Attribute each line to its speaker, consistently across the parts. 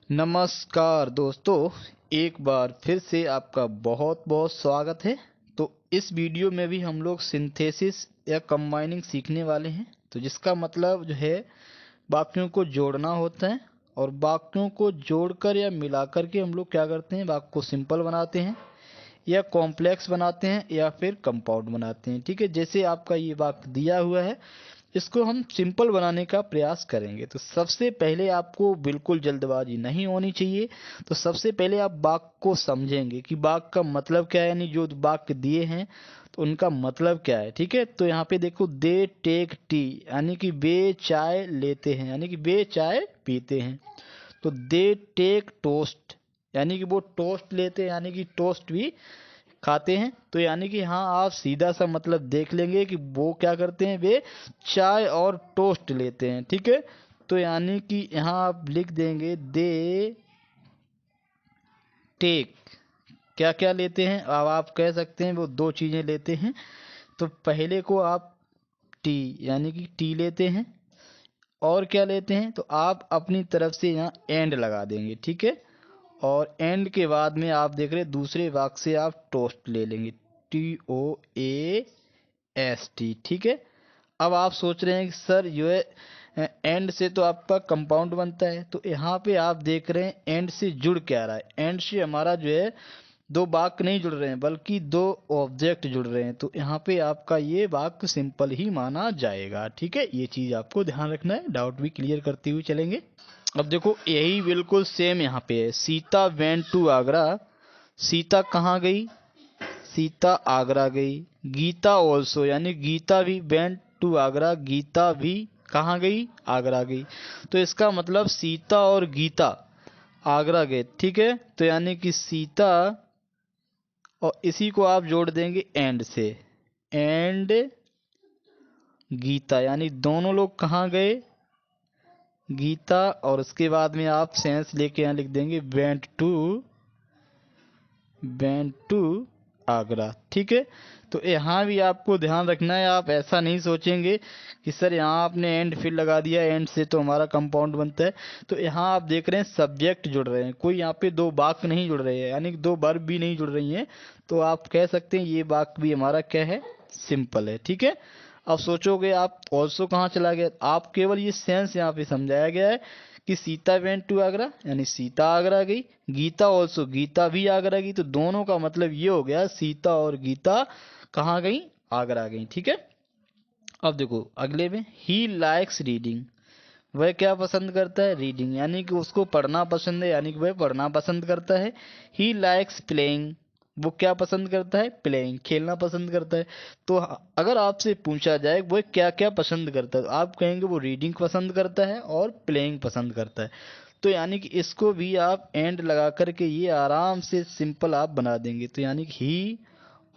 Speaker 1: नमस्कार दोस्तों, एक बार फिर से आपका बहुत बहुत स्वागत है। तो इस वीडियो में भी हम लोग सिंथेसिस या कंबाइनिंग सीखने वाले हैं। तो जिसका मतलब जो है वाक्यों को जोड़ना होता है, और वाक्यों को जोड़कर या मिलाकर के हम लोग क्या करते हैं, वाक्य को सिंपल बनाते हैं या कॉम्प्लेक्स बनाते हैं या फिर कंपाउंड बनाते हैं। ठीक है, जैसे आपका ये वाक्य दिया हुआ है, इसको हम सिंपल बनाने का प्रयास करेंगे। तो सबसे पहले आपको बिल्कुल जल्दबाजी नहीं होनी चाहिए। तो सबसे पहले आप वाक्य को समझेंगे कि वाक्य का मतलब क्या है, यानी जो वाक्य दिए हैं तो उनका मतलब क्या है। ठीक है, तो यहाँ पे देखो, दे टेक टी, यानी कि वे चाय लेते हैं, यानी कि वे चाय पीते हैं। तो दे टेक टोस्ट, यानी कि वो टोस्ट लेते हैं, यानी कि टोस्ट भी खाते हैं। तो यानी कि हाँ, आप सीधा सा मतलब देख लेंगे कि वो क्या करते हैं, वे चाय और टोस्ट लेते हैं। ठीक है, तो यानी कि यहाँ आप लिख देंगे दे टेक, क्या क्या लेते हैं। अब आप कह सकते हैं वो दो चीजें लेते हैं। तो पहले को आप टी, यानी कि टी लेते हैं, और क्या लेते हैं, तो आप अपनी तरफ से यहाँ एंड लगा देंगे। ठीक है, और एंड के बाद में आप देख रहे हैं दूसरे वाक्य से आप टोस्ट ले लेंगे, TOAST। ठीक है, अब आप सोच रहे हैं कि सर ये एंड से तो आपका कंपाउंड बनता है। तो यहाँ पे आप देख रहे हैं एंड से जुड़ क्या रहा है। एंड से हमारा जो है दो वाक्य नहीं जुड़ रहे हैं, बल्कि दो ऑब्जेक्ट जुड़ रहे हैं। तो यहाँ पे आपका ये वाक्य सिंपल ही माना जाएगा। ठीक है, ये चीज आपको ध्यान रखना है, डाउट भी क्लियर करते हुए चलेंगे। अब देखो, यही बिल्कुल सेम यहाँ पे है, सीता वेंट टू आगरा। सीता कहाँ गई, सीता आगरा गई। गीता ऑल्सो, यानी गीता भी वेंट टू आगरा, गीता भी कहाँ गई, आगरा गई। तो इसका मतलब सीता और गीता आगरा गए। ठीक है, तो यानी कि सीता, और इसी को आप जोड़ देंगे एंड से, एंड गीता, यानी दोनों लोग कहाँ गए, गीता, और उसके बाद में आप सेंस लेके यहाँ लिख देंगे वेंट टू आगरा। ठीक है, तो यहाँ भी आपको ध्यान रखना है, आप ऐसा नहीं सोचेंगे कि सर यहाँ आपने एंड फिर लगा दिया, एंड से तो हमारा कंपाउंड बनता है। तो यहाँ आप देख रहे हैं सब्जेक्ट जुड़ रहे हैं, कोई यहाँ पे दो वाक्य नहीं जुड़ रहे हैं, यानी कि दो वर्ब भी नहीं जुड़ रही हैं। तो आप कह सकते हैं ये वाक्य भी हमारा क्या है, सिंपल है। ठीक है, अब सोचोगे आप ऑल्सो कहाँ चला गया, आप केवल ये सेंस यहाँ पे समझाया गया है कि सीता वेंट टू आगरा, यानी सीता आगरा गई। गीता ऑल्सो, गीता भी आगरा गई। तो दोनों का मतलब ये हो गया, सीता और गीता कहाँ गई, आगरा गई। ठीक है, अब देखो अगले में, ही लाइक्स रीडिंग, वह क्या पसंद करता है, रीडिंग, यानी कि उसको पढ़ना पसंद है, यानी कि वह पढ़ना पसंद करता है। ही लाइक्स प्लेइंग, वो क्या पसंद करता है, प्लेइंग, खेलना पसंद करता है। तो अगर आपसे पूछा जाए वह क्या क्या पसंद करता है, तो आप कहेंगे वो रीडिंग पसंद करता है और प्लेइंग पसंद करता है। तो यानी कि इसको भी आप एंड लगा करके ये आराम से सिंपल आप बना देंगे। तो यानी कि ही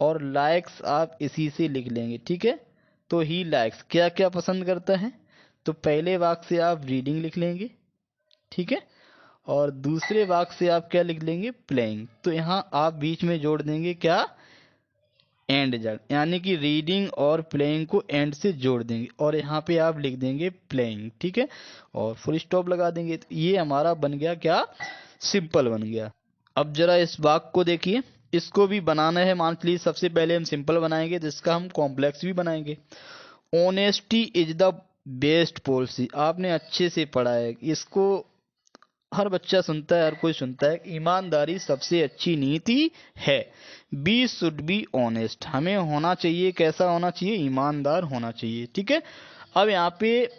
Speaker 1: और लाइक्स आप इसी से लिख लेंगे। ठीक है, तो ही लाइक्स क्या क्या पसंद करता है, तो पहले वाक्य से आप रीडिंग लिख लेंगे। ठीक है, और दूसरे वाक्य से आप क्या लिख लेंगे, प्लेइंग। तो यहाँ आप बीच में जोड़ देंगे क्या, एंड जड़, यानी कि रीडिंग और प्लेइंग को एंड से जोड़ देंगे, और यहाँ पे आप लिख देंगे प्लेइंग। ठीक है, और फुल स्टॉप लगा देंगे। तो ये हमारा बन गया क्या, सिंपल बन गया। अब जरा इस वाक्य को देखिए, इसको भी बनाना है। मान लीजिए सबसे पहले हम सिंपल बनाएंगे, जिसका हम कॉम्प्लेक्स भी बनाएंगे। Honesty is the best policy, आपने अच्छे से पढ़ा है इसको, हर बच्चा सुनता है, हर कोई सुनता है। ईमानदारी सबसे अच्छी नीति है। बी शुड बी ऑनेस्ट, हमें होना चाहिए, कैसा होना चाहिए, ईमानदार होना चाहिए। ठीक है, अब यहाँ पे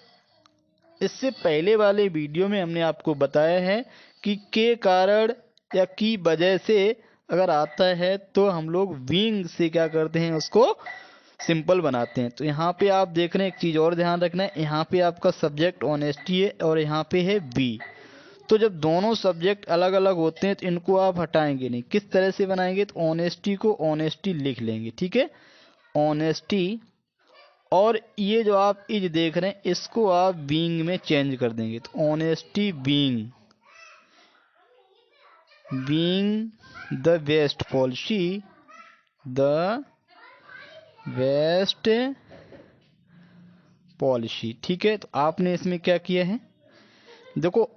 Speaker 1: इससे पहले वाले वीडियो में हमने आपको बताया है कि के कारण या की वजह से अगर आता है तो हम लोग विंग से क्या करते हैं, उसको सिंपल बनाते हैं। तो यहाँ पे आप देख रहे हैं, एक चीज और ध्यान रखना है, यहाँ पे आपका सब्जेक्ट ऑनेस्टी है और यहाँ पे है बी। तो जब दोनों सब्जेक्ट अलग अलग होते हैं तो इनको आप हटाएंगे नहीं। किस तरह से बनाएंगे, तो ऑनेस्टी को ऑनेस्टी लिख लेंगे। ठीक है, ऑनेस्टी, और ये जो आप इज देख रहे हैं इसको आप बीइंग में चेंज कर देंगे। तो honesty being, being the best policy, the best policy. ठीक है, तो आपने इसमें क्या किया है, देखो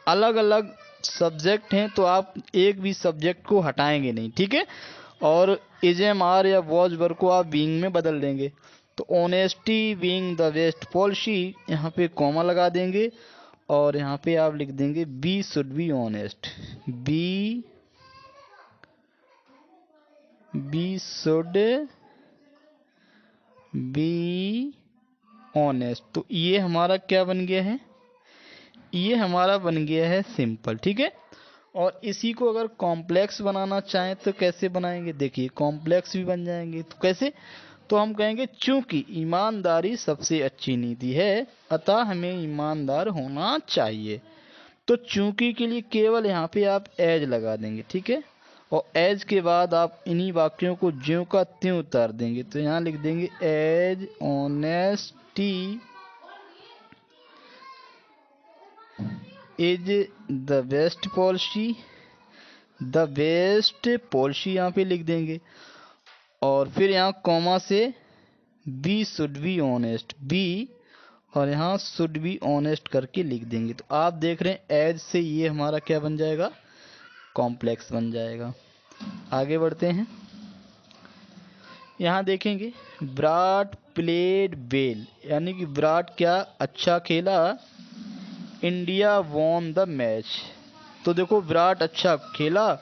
Speaker 1: अलग अलग सब्जेक्ट हैं तो आप एक भी सब्जेक्ट को हटाएंगे नहीं, ठीक है। और इज एम आर या वॉज वर्ब को आप बीइंग में बदल देंगे। तो honesty being the best policy, यहाँ पे कॉमा लगा देंगे और यहाँ पे आप लिख देंगे be should be honest, be should be honest. तो ये हमारा क्या बन गया है, ये हमारा बन गया है सिंपल, ठीक है। और इसी को अगर कॉम्प्लेक्स बनाना चाहें तो कैसे बनाएंगे, देखिए कॉम्प्लेक्स भी बन जाएंगे। तो कैसे, तो हम कहेंगे चूंकि ईमानदारी सबसे अच्छी नीति है अतः हमें ईमानदार होना चाहिए। तो चूंकि के लिए केवल यहाँ पे आप एज लगा देंगे, ठीक है। और एज के बाद आप इन्हीं वाक्यों को ज्यों का त्यों उतार देंगे। तो यहाँ लिख देंगे as honesty is the best policy, the best policy यहाँ पे लिख देंगे। और फिर यहाँ कॉमा से be should be honest, be और यहाँ शुड बी ऑनेस्ट करके लिख देंगे। तो आप देख रहे हैं एज से ये हमारा क्या बन जाएगा, कॉम्प्लेक्स बन जाएगा। आगे बढ़ते हैं, यहाँ देखेंगे विराट प्लेड वेल, यानी कि विराट क्या अच्छा खेला, इंडिया वॉन द मैच। तो देखो विराट अच्छा खेला,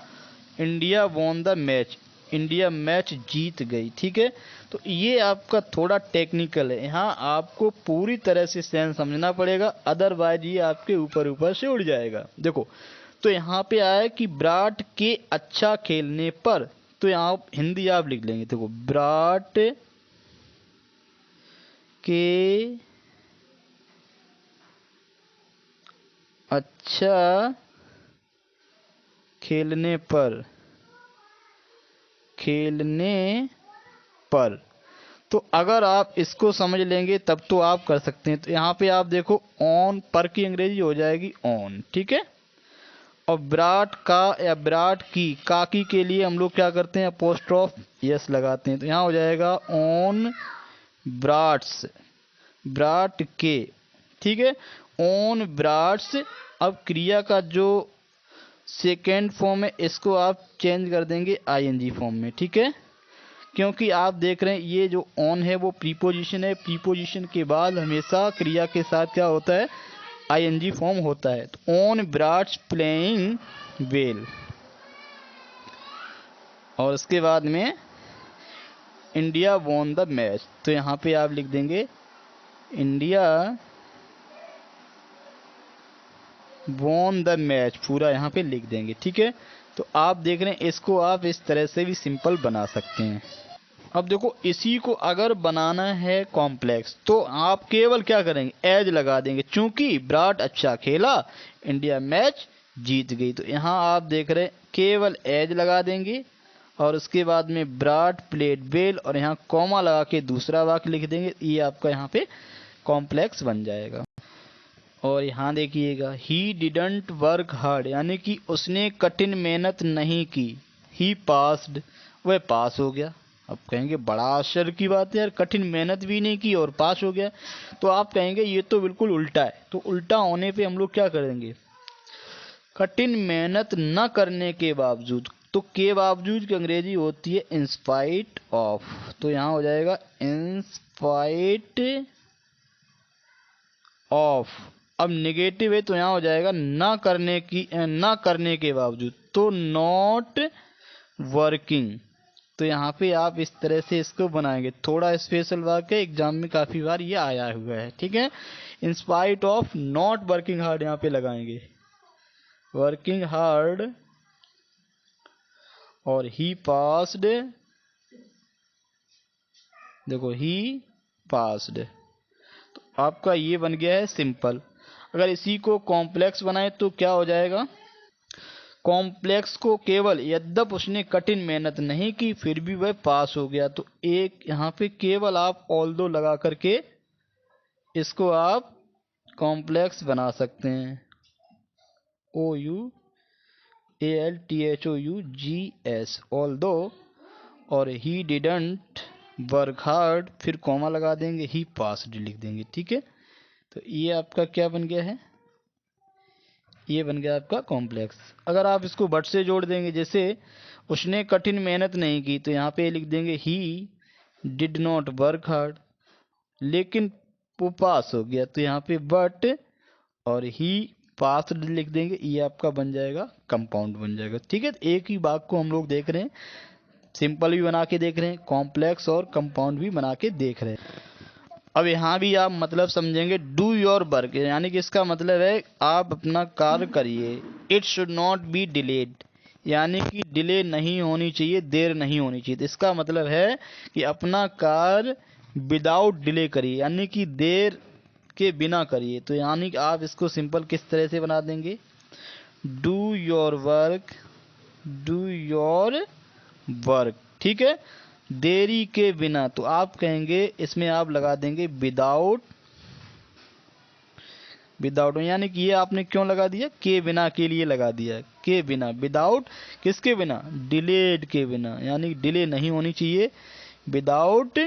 Speaker 1: India won the match, India match जीत गई, ठीक है। तो ये आपका थोड़ा टेक्निकल है, यहाँ आपको पूरी तरह से सेंस समझना पड़ेगा, अदरवाइज ये आपके ऊपर ऊपर से उड़ जाएगा। देखो तो यहाँ पे आया कि विराट के अच्छा खेलने पर, तो यहाँ हिंदी आप लिख लेंगे। देखो विराट के अच्छा खेलने पर, तो अगर आप इसको समझ लेंगे तब तो आप कर सकते हैं। तो यहाँ पे आप देखो ऑन पर की अंग्रेजी हो जाएगी ऑन, ठीक है। और विराट का या विराट की, काकी के लिए हम लोग क्या करते हैं, अपोस्ट्रोफ यस लगाते हैं। तो यहाँ हो जाएगा ऑन विराट्स, विराट के, ठीक है, ऑन विराट्स। अब क्रिया का जो सेकेंड फॉर्म है इसको आप चेंज कर देंगे आईएनजी फॉर्म में, ठीक है। क्योंकि आप देख रहे हैं ये जो ऑन है वो प्रीपोजिशन है, प्रीपोजिशन के बाद हमेशा क्रिया के साथ क्या होता है, आईएनजी फॉर्म होता है। तो ऑन विराट प्लेइंग वेल, और उसके बाद में इंडिया वॉन द मैच। तो यहाँ पे आप लिख देंगे इंडिया वॉन द मैच, पूरा यहाँ पे लिख देंगे, ठीक है। तो आप देख रहे हैं इसको आप इस तरह से भी सिंपल बना सकते हैं। अब देखो इसी को अगर बनाना है कॉम्प्लेक्स तो आप केवल क्या करेंगे, एज लगा देंगे, चूंकि विराट अच्छा खेला इंडिया मैच जीत गई। तो यहाँ आप देख रहे हैं केवल एज लगा देंगे और उसके बाद में विराट प्लेड वेल और यहाँ कॉमा लगा के दूसरा वाक्य लिख देंगे। ये आपका यहाँ पे कॉम्प्लेक्स बन जाएगा। और यहाँ देखिएगा ही डिडंट वर्क हार्ड, यानी कि उसने कठिन मेहनत नहीं की, ही पास्ड, वह पास हो गया। अब कहेंगे बड़ा आश्चर्य की बात है यार, कठिन मेहनत भी नहीं की और पास हो गया। तो आप कहेंगे ये तो बिल्कुल उल्टा है। तो उल्टा होने पे हम लोग क्या करेंगे, कठिन मेहनत न करने के बावजूद, तो के बावजूद की अंग्रेजी होती है इंस्पाइट ऑफ। तो यहाँ हो जाएगा इंस्पाइट ऑफ। अब नेगेटिव है तो यहाँ हो जाएगा ना करने के बावजूद, तो नॉट वर्किंग। तो यहाँ पे आप इस तरह से इसको बनाएंगे, थोड़ा स्पेशल वाक्य, एग्जाम में काफी बार ये आया हुआ है, ठीक है। In spite of not working hard यहाँ पे लगाएंगे, वर्किंग हार्ड, और ही पास्ड, देखो ही पास्ड। तो आपका ये बन गया है सिंपल। अगर इसी को कॉम्प्लेक्स बनाए तो क्या हो जाएगा, कॉम्प्लेक्स को केवल यद्यप उसने कठिन मेहनत नहीं की फिर भी वह पास हो गया। तो एक यहाँ पे केवल आप ऑल्दो लगा करके इसको आप कॉम्प्लेक्स बना सकते हैं, OUALTHOUGS, ऑल्दो, और ही डिडंट वर्क हार्ड, फिर कॉमा लगा देंगे, ही पास्ड लिख देंगे, ठीक है। तो ये आपका क्या बन गया है, ये बन गया आपका कॉम्प्लेक्स। अगर आप इसको बट से जोड़ देंगे, जैसे उसने कठिन मेहनत नहीं की, तो यहाँ पे लिख देंगे he did not work hard, लेकिन वो पास हो गया, तो यहाँ पे बट और ही पास लिख देंगे, ये आपका बन जाएगा कंपाउंड बन जाएगा। ठीक है, तो एक ही बात को हम लोग देख रहे हैं, सिंपल भी बना के देख रहे हैं, कॉम्प्लेक्स और कंपाउंड भी बना के देख रहे हैं। अब यहाँ भी आप मतलब समझेंगे डू योर वर्क, यानी कि इसका मतलब है आप अपना कार्य करिए। It should not be delayed, यानी कि डिले नहीं होनी चाहिए, देर नहीं होनी चाहिए। तो इसका मतलब है कि अपना कार्य विदाउट डिले करिए, यानी कि देर के बिना करिए। तो यानी कि आप इसको सिंपल किस तरह से बना देंगे, do your work, do your work. ठीक है, देरी के बिना, तो आप कहेंगे इसमें आप लगा देंगे विदाउट, विदाउट यानी कि ये आपने क्यों लगा दिया, के बिना के लिए लगा दिया, के बिना, विदाउट किसके बिना, डिलेड के बिना, यानी डिले नहीं होनी चाहिए, विदाउट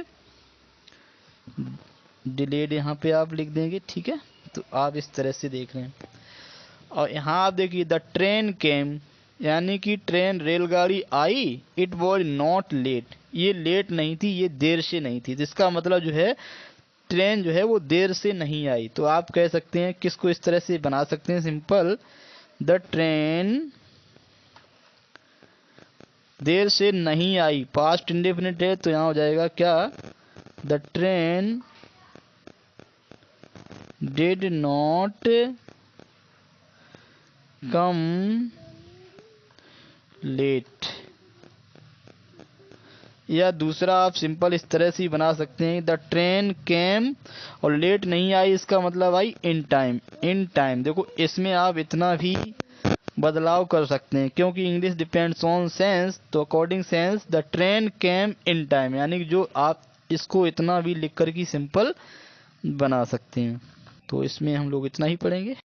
Speaker 1: डिलेड यहाँ पे आप लिख देंगे। ठीक है, तो आप इस तरह से देख रहे हैं। और यहाँ आप देखिए द ट्रेन केम, यानी कि ट्रेन रेलगाड़ी आई, इट वॉज नॉट लेट, ये लेट नहीं थी, ये देर से नहीं थी। जिसका मतलब जो है ट्रेन जो है वो देर से नहीं आई। तो आप कह सकते हैं किसको इस तरह से बना सकते हैं, सिंपल द ट्रेन देर से नहीं आई, पास्ट इंडेफिनिट है, तो यहाँ हो जाएगा क्या, the train did not come late. या दूसरा आप सिंपल इस तरह से ही बना सकते हैं, द ट्रेन केम, और लेट नहीं आई, इसका मतलब आई इन टाइम, इन टाइम। देखो इसमें आप इतना भी बदलाव कर सकते हैं, क्योंकि इंग्लिश डिपेंड्स ऑन सेंस, तो according sense the train came in time, यानी कि जो आप इसको इतना भी लिख कर की सिंपल बना सकते हैं। तो इसमें हम लोग इतना ही पढ़ेंगे।